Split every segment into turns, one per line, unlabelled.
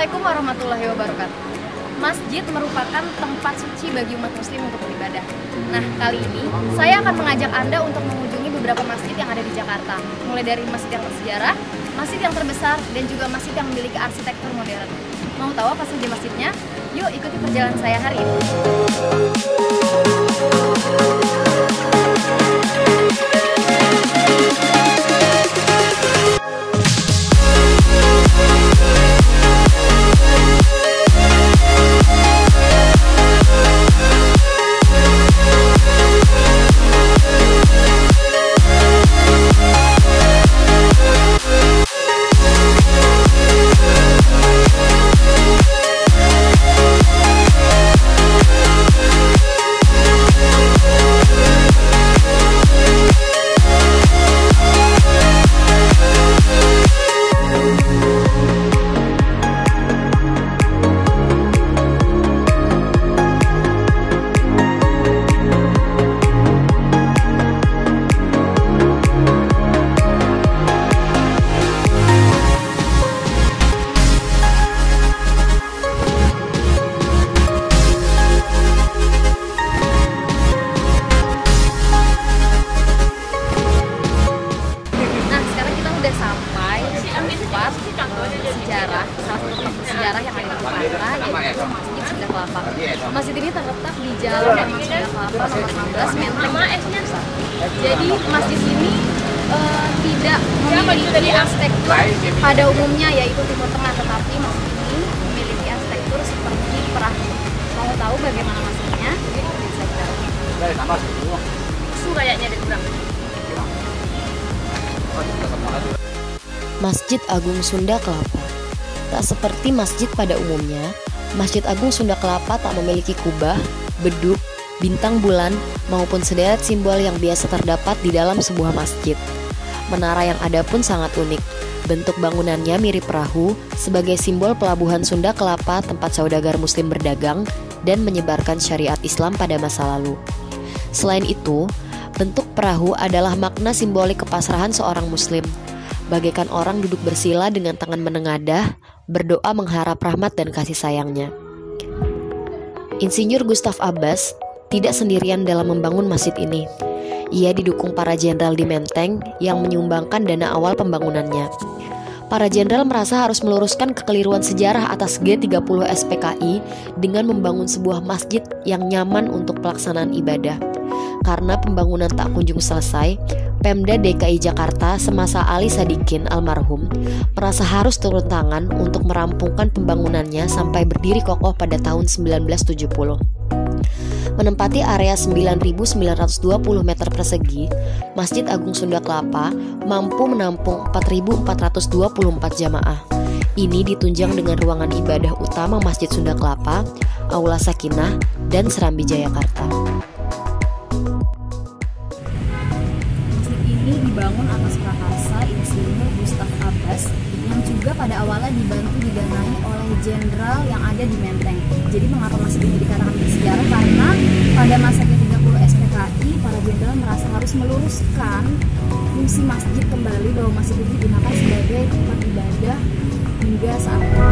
Assalamualaikum warahmatullahi wabarakatuh. Masjid merupakan tempat suci bagi umat muslim untuk beribadah. Nah, kali ini saya akan mengajak Anda untuk mengunjungi beberapa masjid yang ada di Jakarta. Mulai dari masjid yang bersejarah, masjid yang terbesar, dan juga masjid yang memiliki arsitektur modern. Mau tahu apa saja masjidnya? Yuk ikuti perjalanan saya hari ini. Sejarah, salah satu tempat sejarah yang ada di Jakarta, yaitu Masjid Sunda Kelapa. Masjid ini terletak di Jalan Emang Sunda Kelapa nomor 16 Menteng. Jadi masjid ini tidak memiliki arsitektur pada umumnya yaitu Timur Tengah, tetapi masjid ini memiliki arsitektur seperti perahu. Mau tahu bagaimana masjidnya? Bisa kita Su kayaknya di kurang.
Masjid Agung Sunda Kelapa. Tak seperti masjid pada umumnya, Masjid Agung Sunda Kelapa tak memiliki kubah, beduk, bintang bulan, maupun sederet simbol yang biasa terdapat di dalam sebuah masjid. Menara yang ada pun sangat unik. Bentuk bangunannya mirip perahu sebagai simbol pelabuhan Sunda Kelapa tempat saudagar muslim berdagang dan menyebarkan syariat Islam pada masa lalu. Selain itu, bentuk perahu adalah makna simbolik kepasrahan seorang muslim. Bagaikan orang duduk bersila dengan tangan menengadah, berdoa mengharap rahmat dan kasih sayangnya. Insinyur Gustav Abbas tidak sendirian dalam membangun masjid ini. Ia didukung para jenderal di Menteng yang menyumbangkan dana awal pembangunannya. Para jenderal merasa harus meluruskan kekeliruan sejarah atas G30 SPKI dengan membangun sebuah masjid yang nyaman untuk pelaksanaan ibadah. Karena pembangunan tak kunjung selesai, Pemda DKI Jakarta semasa Ali Sadikin almarhum merasa harus turun tangan untuk merampungkan pembangunannya sampai berdiri kokoh pada tahun 1970. Menempati area 9.920 meter persegi, Masjid Agung Sunda Kelapa mampu menampung 4.424 jamaah. Ini ditunjang dengan ruangan ibadah utama Masjid Sunda Kelapa, Aula Sakinah, dan Serambi Jayakarta.
Ini dibangun atas prakarsa Insinyur Gustav Abbas yang juga pada awalnya dibantu didanai oleh jenderal yang ada di Menteng. Jadi mengapa masjid ini dikatakan bersejarah? Karena pada masa G30 SPKI para jenderal merasa harus meluruskan fungsi masjid kembali bahwa masjid ini digunakan sebagai tempat ibadah hingga saat ini.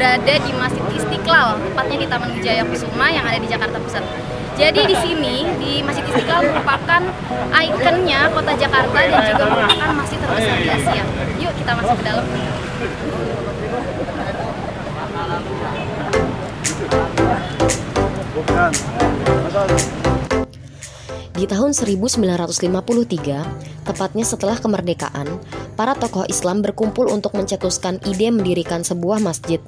berada di Masjid Istiqlal, tepatnya di Taman Wijaya Kusuma yang ada di Jakarta Pusat. Jadi di sini, di Masjid Istiqlal merupakan ikonnya kota Jakarta dan juga merupakan masjid terbesar di Asia. Yuk kita masuk ke dalam.
Di tahun 1953, tepatnya setelah kemerdekaan, para tokoh Islam berkumpul untuk mencetuskan ide mendirikan sebuah masjid.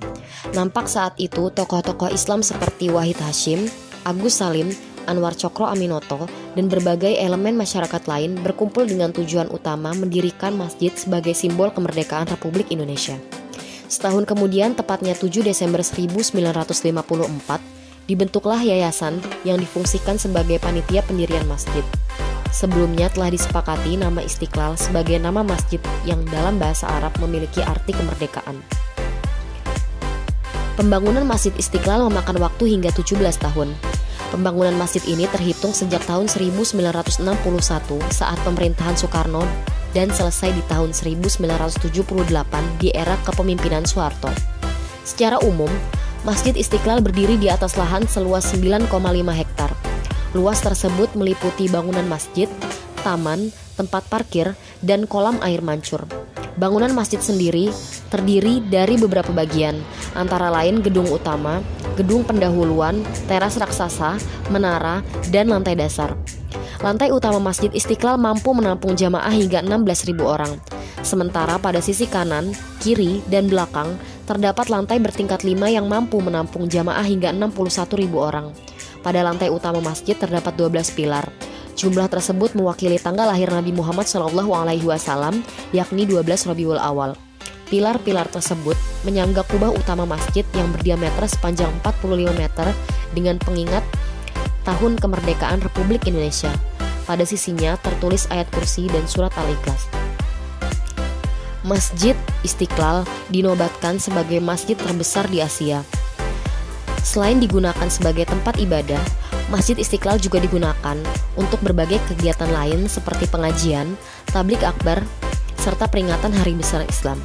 Nampak saat itu tokoh-tokoh Islam seperti Wahid Hasyim, Agus Salim, Anwar Cokro Aminoto, dan berbagai elemen masyarakat lain berkumpul dengan tujuan utama mendirikan masjid sebagai simbol kemerdekaan Republik Indonesia. Setahun kemudian, tepatnya 7 Desember 1954, dibentuklah yayasan yang difungsikan sebagai panitia pendirian masjid. Sebelumnya telah disepakati nama Istiqlal sebagai nama masjid yang dalam bahasa Arab memiliki arti kemerdekaan. Pembangunan Masjid Istiqlal memakan waktu hingga 17 tahun. Pembangunan masjid ini terhitung sejak tahun 1961 saat pemerintahan Soekarno dan selesai di tahun 1978 di era kepemimpinan Soeharto. Secara umum, Masjid Istiqlal berdiri di atas lahan seluas 9,5 hektar. Luas tersebut meliputi bangunan masjid, taman, tempat parkir, dan kolam air mancur. Bangunan masjid sendiri terdiri dari beberapa bagian, antara lain gedung utama, gedung pendahuluan, teras raksasa, menara, dan lantai dasar. Lantai utama Masjid Istiqlal mampu menampung jamaah hingga 16.000 orang. Sementara pada sisi kanan, kiri, dan belakang terdapat lantai bertingkat 5 yang mampu menampung jamaah hingga 61.000 orang. Pada lantai utama masjid terdapat 12 pilar. Jumlah tersebut mewakili tanggal lahir Nabi Muhammad SAW, yakni 12 Rabiul Awal. Pilar-pilar tersebut menyangga kubah utama masjid yang berdiameter sepanjang 45 meter dengan pengingat tahun kemerdekaan Republik Indonesia. Pada sisinya tertulis ayat kursi dan surat Al-Ikhlas. Masjid Istiqlal dinobatkan sebagai masjid terbesar di Asia. Selain digunakan sebagai tempat ibadah, Masjid Istiqlal juga digunakan untuk berbagai kegiatan lain seperti pengajian, tablik akbar, serta peringatan Hari Besar Islam.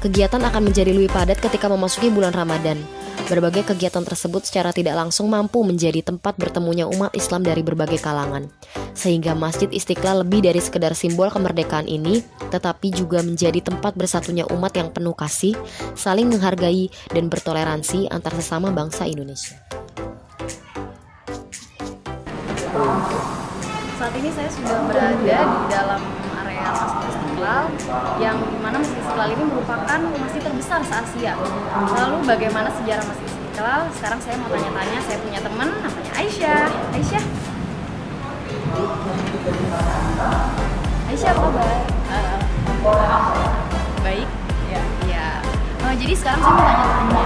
Kegiatan akan menjadi lebih padat ketika memasuki bulan Ramadan. Berbagai kegiatan tersebut secara tidak langsung mampu menjadi tempat bertemunya umat Islam dari berbagai kalangan. Sehingga Masjid Istiqlal lebih dari sekedar simbol kemerdekaan ini, tetapi juga menjadi tempat bersatunya umat yang penuh kasih, saling menghargai, dan bertoleransi antar sesama bangsa Indonesia.
Saat ini saya sudah berada di dalam area Masjid Istiqlal, yang dimana Masjid Istiqlal ini merupakan masjid terbesar se-Asia. Lalu bagaimana sejarah Masjid Istiqlal? Sekarang saya mau tanya-tanya, saya punya teman namanya Aisyah. Aisyah apa kabar? Baik. Ya. Jadi sekarang saya mau tanya-tanya,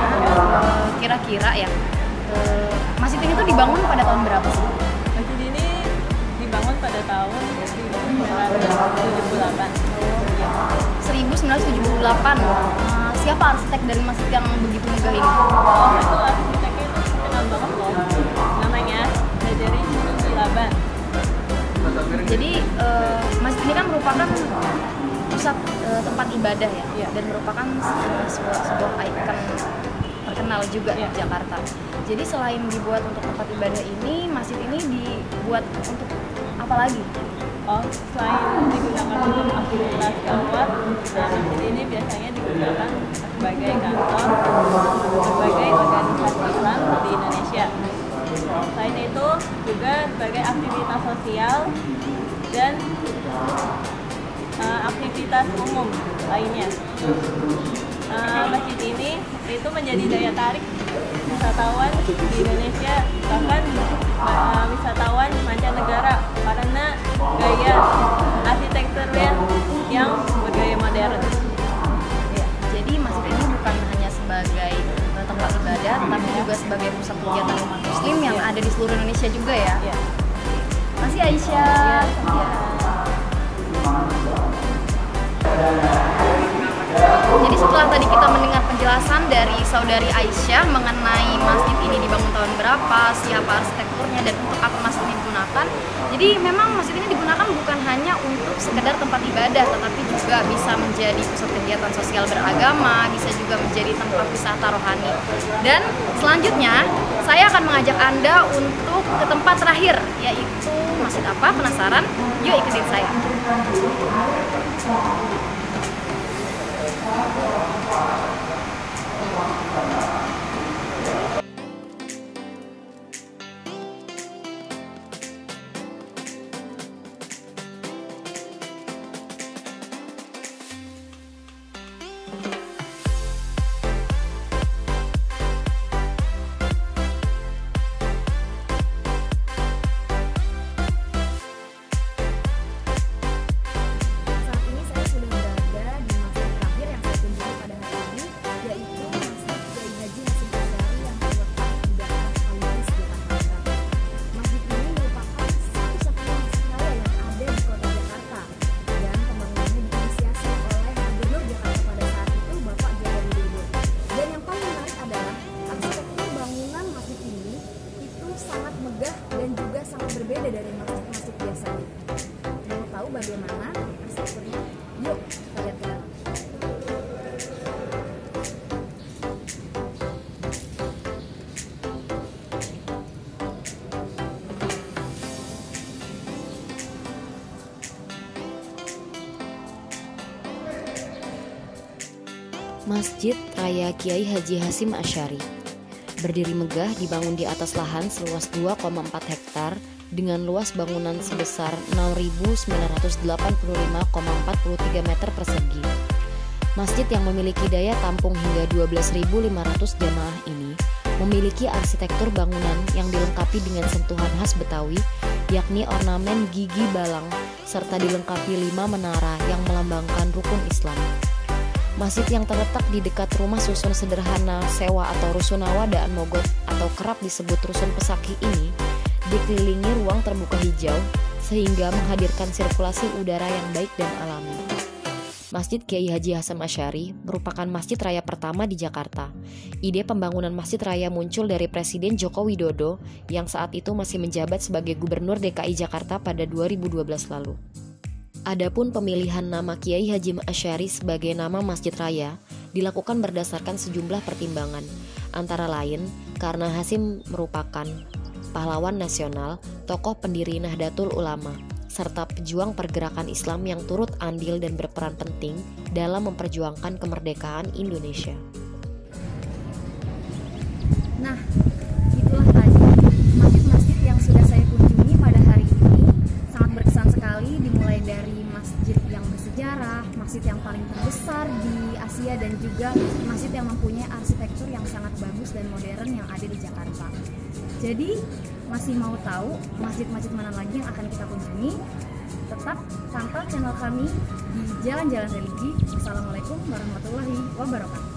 kira-kira ya, masjid ini tuh dibangun pada tahun berapa sih?
Masjid ini dibangun pada tahun 1978.
1978. Siapa arsitek dari masjid yang begitu megah ini?
Oh, itu arsiteknya itu terkenal banget loh. Namanya Najari Shihab.
Jadi masjid ini kan merupakan pusat tempat ibadah ya, dan merupakan sebuah ikon terkenal juga di Jakarta. Jadi selain dibuat untuk tempat ibadah ini, masjid ini dibuat untuk apa lagi?
Oh, selain digunakan untuk aktivitas dakwah, masjid ini biasanya digunakan sebagai kantor berbagai organisasi Islam di Indonesia. Selain itu juga sebagai aktivitas sosial dan aktivitas umum lainnya. Masjid ini itu menjadi daya tarik wisatawan di Indonesia, bahkan wisatawan mancanegara karena gaya arsitekturnya yang bergaya modern.
Ya, jadi masjid ini bukan hanya sebagai tempat ibadah, tetapi juga sebagai pusat kegiatan umat Muslim yang ada di seluruh Indonesia juga ya. Masih Aisyah. Jadi setelah tadi kita mendengar penjelasan dari Saudari Aisyah mengenai masjid ini dibangun tahun berapa, siapa arsitekturnya, dan untuk apa masjid ini digunakan. Jadi memang masjid ini digunakan bukan hanya untuk sekedar tempat ibadah, tetapi juga bisa menjadi pusat kegiatan sosial beragama, bisa juga menjadi tempat wisata rohani. Dan selanjutnya saya akan mengajak Anda untuk ke tempat terakhir, yaitu masjid apa? Penasaran? Yuk ikutin saya. Dan juga sangat berbeda dari masjid-masjid biasanya. Mau tahu bagaimana arsitekturnya? Yuk kita lihat ke dalam.
Masjid Raya Kiai Haji Hasyim Asy'ari berdiri megah, dibangun di atas lahan seluas 2,4 hektar dengan luas bangunan sebesar 6.985,43 meter persegi. Masjid yang memiliki daya tampung hingga 12.500 jamaah ini memiliki arsitektur bangunan yang dilengkapi dengan sentuhan khas Betawi, yakni ornamen gigi balang serta dilengkapi 5 menara yang melambangkan rukun Islam. Masjid yang terletak di dekat rumah susun sederhana sewa atau Rusunawa Daan Mogot atau kerap disebut Rusun Pesaki ini dikelilingi ruang terbuka hijau sehingga menghadirkan sirkulasi udara yang baik dan alami. Masjid Kiai Haji Hasyim Asy'ari merupakan masjid raya pertama di Jakarta. Ide pembangunan masjid raya muncul dari Presiden Joko Widodo yang saat itu masih menjabat sebagai Gubernur DKI Jakarta pada 2012 lalu. Adapun pemilihan nama Kiai Hasyim Asy'ari sebagai nama Masjid Raya dilakukan berdasarkan sejumlah pertimbangan, antara lain karena Hasyim merupakan pahlawan nasional, tokoh pendiri Nahdlatul Ulama, serta pejuang pergerakan Islam yang turut andil dan berperan penting dalam memperjuangkan kemerdekaan Indonesia.
Nah, itulah tadi masjid-masjid yang sudah saya kunjungi pada hari ini. Sangat berkesan sekali, dimulai dari masjid yang bersejarah, masjid yang paling terbesar di Asia, dan juga masjid yang mempunyai arsitektur yang sangat bagus dan modern yang ada di Jakarta. Jadi, masih mau tahu masjid-masjid mana lagi yang akan kita kunjungi? Tetap pantau channel kami di Jalan-Jalan Religi. Wassalamualaikum warahmatullahi wabarakatuh.